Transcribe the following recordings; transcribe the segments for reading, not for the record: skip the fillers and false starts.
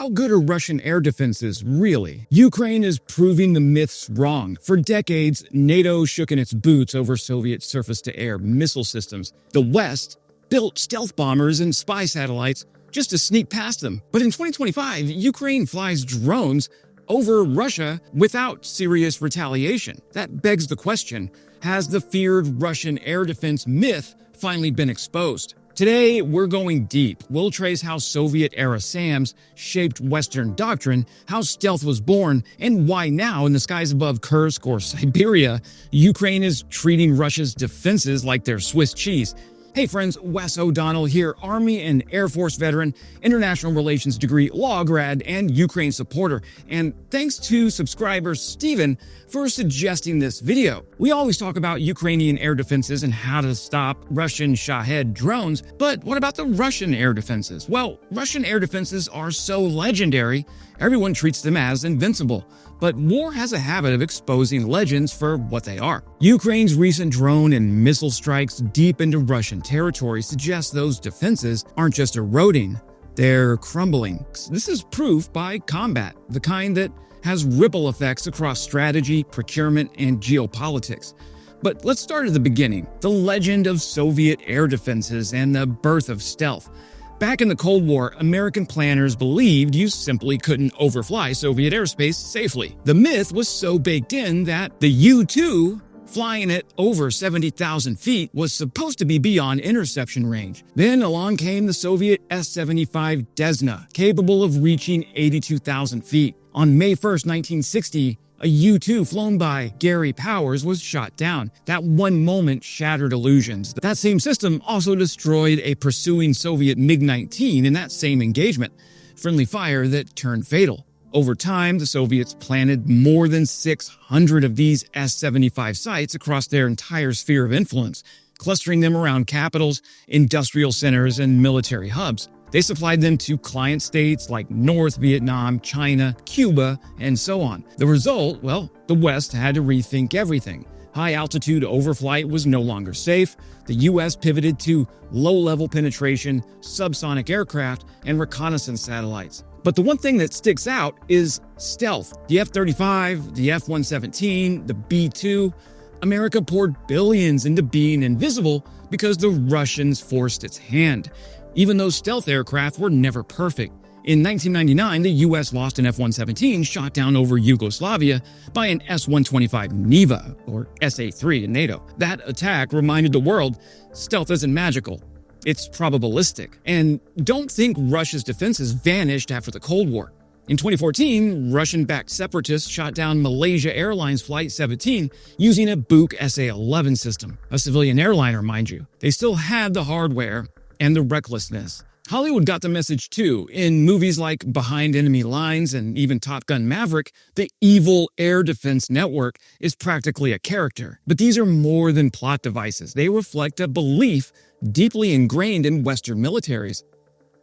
How good are Russian air defenses, really? Ukraine is proving the myths wrong. For decades, NATO shook in its boots over Soviet surface-to-air missile systems. The West built stealth bombers and spy satellites just to sneak past them. But in 2025, Ukraine flies drones over Russia without serious retaliation. That begs the question, has the feared Russian air defense myth finally been exposed? Today, we're going deep. We'll trace how Soviet-era SAMs shaped Western doctrine, how stealth was born, and why now, in the skies above Kursk or Siberia, Ukraine is treating Russia's defenses like they're Swiss cheese. Hey friends, Wes O'Donnell here, Army and Air Force veteran, international relations degree, law grad, and Ukraine supporter. And thanks to subscriber Steven for suggesting this video. We always talk about Ukrainian air defenses and how to stop Russian Shahed drones, but what about the Russian air defenses? Well, Russian air defenses are so legendary, everyone treats them as invincible. But war has a habit of exposing legends for what they are. Ukraine's recent drone and missile strikes deep into Russian territory suggest those defenses aren't just eroding, they're crumbling. This is proof by combat, the kind that has ripple effects across strategy, procurement, and geopolitics. But let's start at the beginning, the legend of Soviet air defenses and the birth of stealth. Back in the Cold War, American planners believed you simply couldn't overfly Soviet airspace safely. The myth was so baked in that the U-2, flying at over 70,000 feet, was supposed to be beyond interception range. Then along came the Soviet S-75 Desna, capable of reaching 82,000 feet. On May 1st, 1960, a U-2 flown by Gary Powers was shot down. That one moment shattered illusions. That same system also destroyed a pursuing Soviet MiG-19 in that same engagement. Friendly fire that turned fatal. Over time, the Soviets planted more than 600 of these S-75 sites across their entire sphere of influence, clustering them around capitals, industrial centers, and military hubs. They supplied them to client states like North Vietnam, China, Cuba, and so on. The result, well, the West had to rethink everything. High-altitude overflight was no longer safe. The U.S. pivoted to low-level penetration, subsonic aircraft, and reconnaissance satellites. But the one thing that sticks out is stealth. The F-35, the F-117, the B-2. America poured billions into being invisible because the Russians forced its hand. Even though stealth aircraft were never perfect. In 1999, the U.S. lost an F-117 shot down over Yugoslavia by an S-125 Neva, or SA-3 in NATO. That attack reminded the world, stealth isn't magical, it's probabilistic. And don't think Russia's defenses vanished after the Cold War. In 2014, Russian-backed separatists shot down Malaysia Airlines Flight 17 using a Buk SA-11 system, a civilian airliner, mind you. They still had the hardware and the recklessness. Hollywood got the message too. In movies like Behind Enemy Lines and even Top Gun Maverick, the evil air defense network is practically a character. But these are more than plot devices. They reflect a belief deeply ingrained in Western militaries.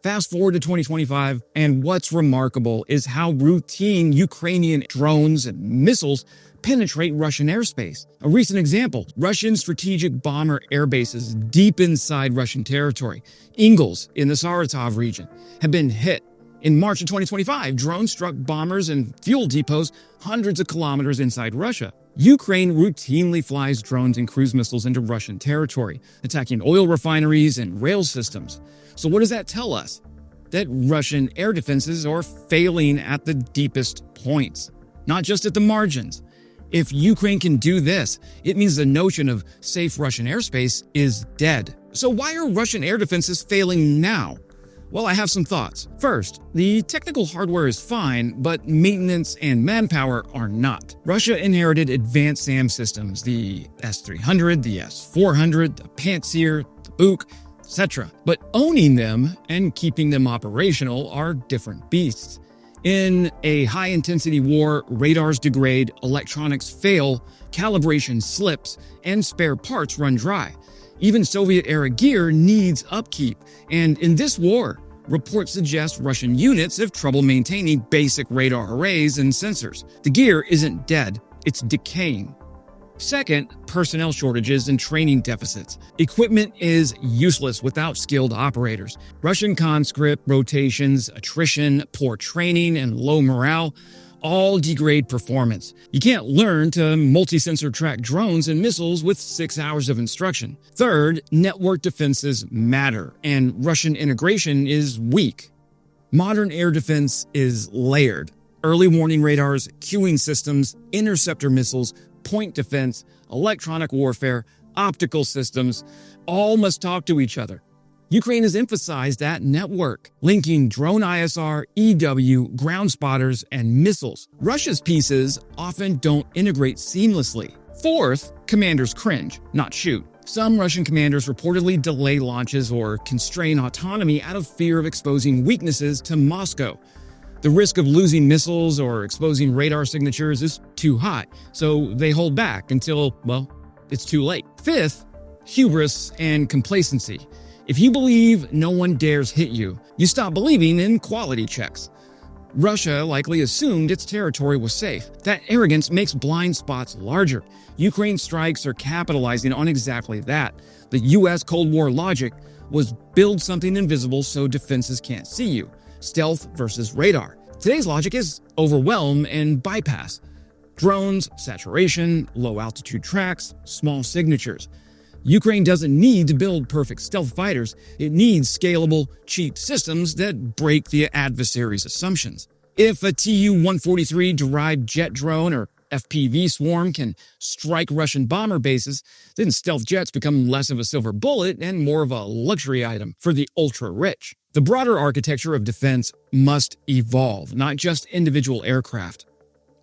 Fast forward to 2025, and what's remarkable is how routine Ukrainian drones and missiles penetrate Russian airspace. A recent example, Russian strategic bomber airbases deep inside Russian territory, Ingles in the Saratov region, have been hit. In March of 2025, drones struck bombers and fuel depots hundreds of kilometers inside Russia. Ukraine routinely flies drones and cruise missiles into Russian territory, attacking oil refineries and rail systems. So what does that tell us? That Russian air defenses are failing at the deepest points, not just at the margins. If Ukraine can do this, it means the notion of safe Russian airspace is dead. So why are Russian air defenses failing now? Well, I have some thoughts. First, the technical hardware is fine, but maintenance and manpower are not. Russia inherited advanced SAM systems, the S-300, the S-400, the Pantsir, the Buk, etc. But owning them and keeping them operational are different beasts. In a high-intensity war, radars degrade, electronics fail, calibration slips, and spare parts run dry. Even Soviet-era gear needs upkeep, and in this war, reports suggest Russian units have trouble maintaining basic radar arrays and sensors. The gear isn't dead, it's decaying. Second, personnel shortages and training deficits. Equipment is useless without skilled operators. Russian conscript rotations, attrition, poor training, and low morale all degrade performance. You can't learn to multi-sensor track drones and missiles with 6 hours of instruction. Third, network defenses matter, and Russian integration is weak. Modern air defense is layered. Early warning radars, cueing systems, interceptor missiles, point defense, electronic warfare, optical systems, all must talk to each other. Ukraine has emphasized that network, linking drone ISR, EW, ground spotters, and missiles. Russia's pieces often don't integrate seamlessly. Fourth, commanders cringe, not shoot. Some Russian commanders reportedly delay launches or constrain autonomy out of fear of exposing weaknesses to Moscow. The risk of losing missiles or exposing radar signatures is too high, so they hold back until, well, it's too late. Fifth, hubris and complacency. If you believe no one dares hit you, you stop believing in quality checks. Russia likely assumed its territory was safe. That arrogance makes blind spots larger. Ukraine's strikes are capitalizing on exactly that. The U.S. Cold War logic was build something invisible so defenses can't see you. Stealth versus radar. Today's logic is overwhelm and bypass. Drones, saturation, low-altitude tracks, small signatures. Ukraine doesn't need to build perfect stealth fighters. It needs scalable, cheap systems that break the adversary's assumptions. If a Tu-143 derived jet drone or FPV swarm can strike Russian bomber bases, then stealth jets become less of a silver bullet and more of a luxury item for the ultra-rich. The broader architecture of defense must evolve, not just individual aircraft.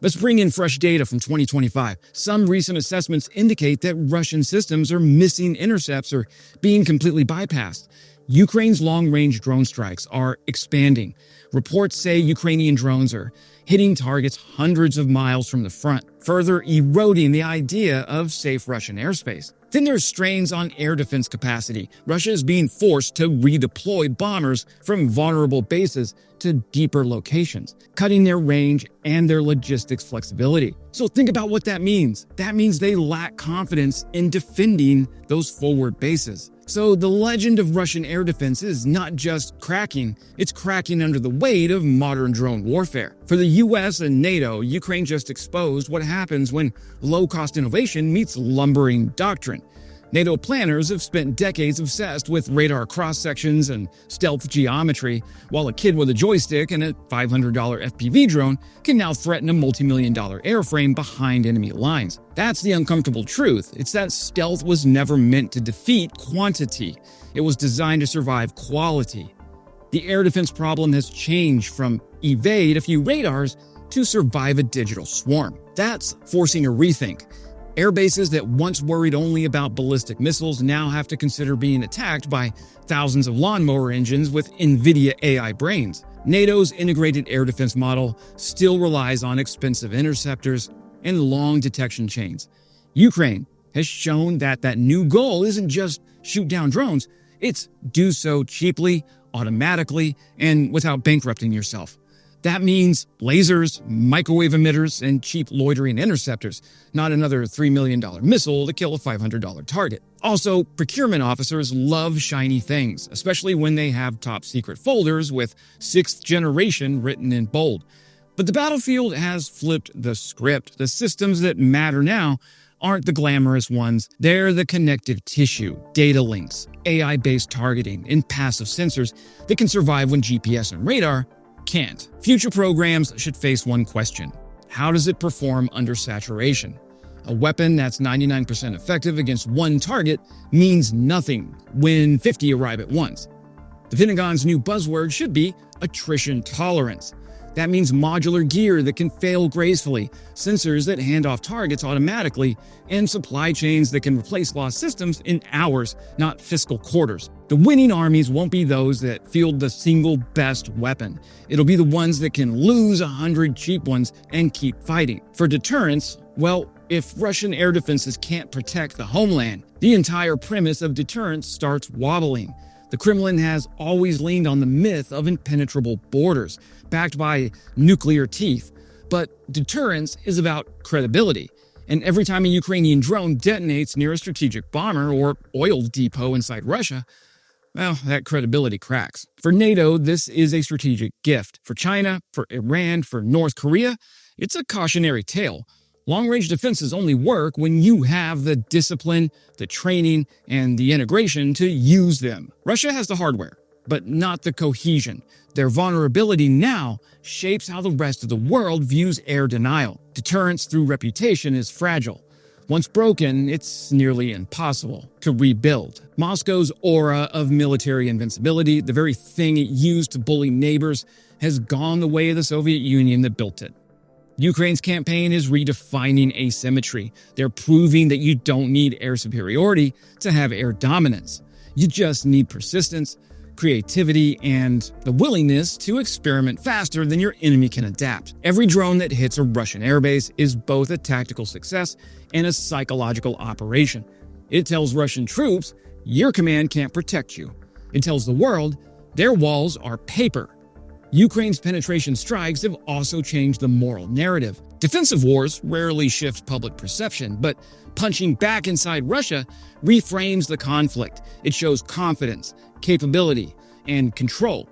Let's bring in fresh data from 2025. Some recent assessments indicate that Russian systems are missing intercepts or being completely bypassed. Ukraine's long-range drone strikes are expanding. Reports say Ukrainian drones are hitting targets hundreds of miles from the front, further eroding the idea of safe Russian airspace. Then there's strains on air defense capacity. Russia is being forced to redeploy bombers from vulnerable bases to deeper locations, cutting their range and their logistics flexibility. So think about what that means. That means they lack confidence in defending those forward bases. So the legend of Russian air defense is not just cracking, it's cracking under the weight of modern drone warfare. For the US and NATO, Ukraine just exposed what happens when low-cost innovation meets lumbering doctrine. NATO planners have spent decades obsessed with radar cross-sections and stealth geometry, while a kid with a joystick and a $500 FPV drone can now threaten a multi-million-dollar airframe behind enemy lines. That's the uncomfortable truth. It's that stealth was never meant to defeat quantity. It was designed to survive quality. The air defense problem has changed from evade a few radars to survive a digital swarm. That's forcing a rethink. Air bases that once worried only about ballistic missiles now have to consider being attacked by thousands of lawnmower engines with NVIDIA AI brains. NATO's integrated air defense model still relies on expensive interceptors and long detection chains. Ukraine has shown that new goal isn't just shoot down drones, it's do so cheaply, automatically, and without bankrupting yourself. That means lasers, microwave emitters, and cheap loitering interceptors, not another $3 million missile to kill a $500 target. Also, procurement officers love shiny things, especially when they have top secret folders with 6th generation written in bold. But the battlefield has flipped the script. The systems that matter now aren't the glamorous ones. They're the connective tissue, data links, AI-based targeting, and passive sensors that can survive when GPS and radar can't. Future programs should face one question: how does it perform under saturation? A weapon that's 99% effective against one target means nothing when 50 arrive at once. The Pentagon's new buzzword should be attrition tolerance. That means modular gear that can fail gracefully, sensors that hand off targets automatically, and supply chains that can replace lost systems in hours, not fiscal quarters. The winning armies won't be those that field the single best weapon. It'll be the ones that can lose 100 cheap ones and keep fighting. For deterrence, well, if Russian air defenses can't protect the homeland, the entire premise of deterrence starts wobbling. The Kremlin has always leaned on the myth of impenetrable borders, backed by nuclear teeth. But deterrence is about credibility. And every time a Ukrainian drone detonates near a strategic bomber or oil depot inside Russia, well, that credibility cracks. For NATO, this is a strategic gift. For China, for Iran, for North Korea, it's a cautionary tale. Long-range defenses only work when you have the discipline, the training, and the integration to use them. Russia has the hardware, but not the cohesion. Their vulnerability now shapes how the rest of the world views air denial. Deterrence through reputation is fragile. Once broken, it's nearly impossible to rebuild. Moscow's aura of military invincibility, the very thing it used to bully neighbors, has gone the way of the Soviet Union that built it. Ukraine's campaign is redefining asymmetry. They're proving that you don't need air superiority to have air dominance. You just need persistence, creativity, and the willingness to experiment faster than your enemy can adapt. Every drone that hits a Russian airbase is both a tactical success and a psychological operation. It tells Russian troops, your command can't protect you. It tells the world, their walls are paper. Ukraine's penetration strikes have also changed the moral narrative. Defensive wars rarely shift public perception, but punching back inside Russia reframes the conflict. It shows confidence, capability, and control.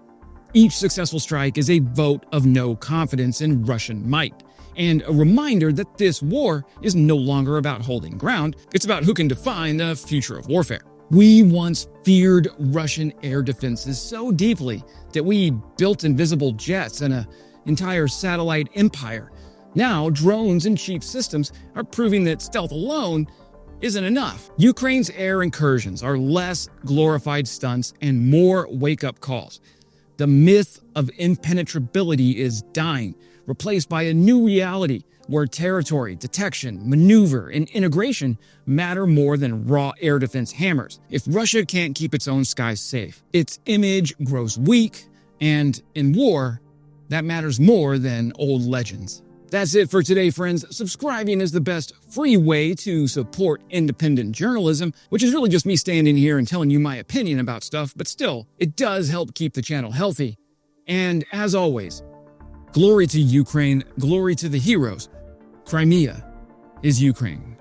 Each successful strike is a vote of no confidence in Russian might, and a reminder that this war is no longer about holding ground, it's about who can define the future of warfare. We once feared Russian air defenses so deeply that we built invisible jets and an entire satellite empire. Now, drones and cheap systems are proving that stealth alone isn't enough. Ukraine's air incursions are less glorified stunts and more wake-up calls. The myth of impenetrability is dying, replaced by a new reality where territory, detection, maneuver, and integration matter more than raw air defense hammers. If Russia can't keep its own skies safe, its image grows weak, and in war, that matters more than old legends. That's it for today, friends. Subscribing is the best free way to support independent journalism, which is really just me standing here and telling you my opinion about stuff, but still, it does help keep the channel healthy. And as always, glory to Ukraine, glory to the heroes. Crimea is Ukraine.